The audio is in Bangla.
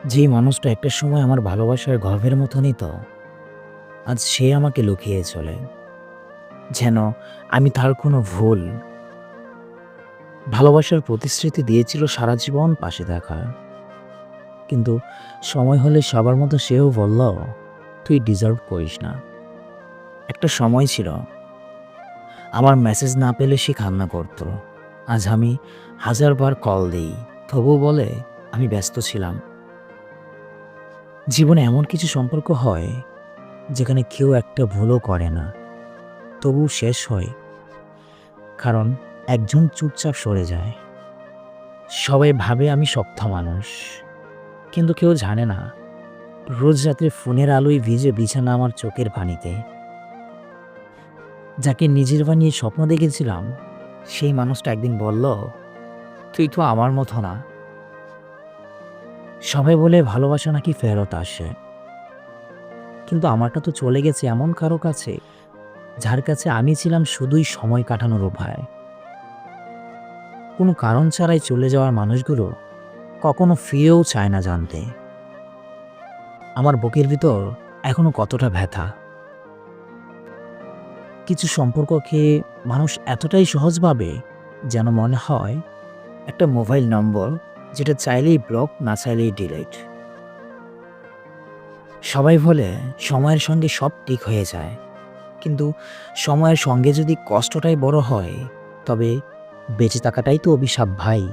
যেই মানুষটা একটা সময় আমার ভালোবাসার গর্ভের মতো নিত, আজ সে আমাকে লুকিয়ে চলে। যেন আমি তার কোনো ভুল। ভালোবাসার প্রতিশ্রুতি দিয়েছিল সারা জীবন পাশে থাকার। কিন্তু সময় হলে সবার মতো সেও বলল, "তুই ডিজার্ভ করিস না।" একটা সময় ছিল, আমার মেসেজ না পেলে সে কান্না করত। আজ আমি হাজারবার কল দেই, তবুও বলে, "আমি ব্যস্ত ছিলাম।" জীবনে এমন কিছু সম্পর্ক হয়, যেখানে কেউ একটা ভুলও করে না, তবু শেষ হয় কারণ একজন চুপচাপ সরে যায়। সবাই ভাবে আমি শক্ত মানুষ, কিন্তু কেউ জানে না রোজ রাত্রে ফোনের আলোয় ভিজে বিছানা আমার চোখের পানিতে। যাকে নিজের বানিয়ে স্বপ্ন দেখেছিলাম, সেই মানুষটা একদিন বলল, "তুই তো আমার মতো না।" সবাই বলে ভালোবাসা নাকি ফেরত আসে, কিন্তু আমারটা তো চলে গেছে এমন কারো কাছে, যার কাছে আমি ছিলাম শুধুই সময় কাটানোর উপায়। কোনো কারণ ছাড়াই চলে যাওয়ার মানুষগুলো কখনো ফিরেও চায় না জানতে আমার বুকের ভিতর এখনো কতটা ব্যথা। কিছু সম্পর্ককে মানুষ এতটাই সহজ ভাবে, যেন মনে হয় একটা মোবাইল নম্বর, যেটা চাইলেই ব্লক, না চাইলেই ডিলিট। সবাই বলে সময়ের সঙ্গে সব ঠিক হয়ে যায়, কিন্তু সময়ের সঙ্গে যদি কষ্টটাই বড় হয়, তবে বেঁচে থাকাটাই তো অভিশাপ ভাই।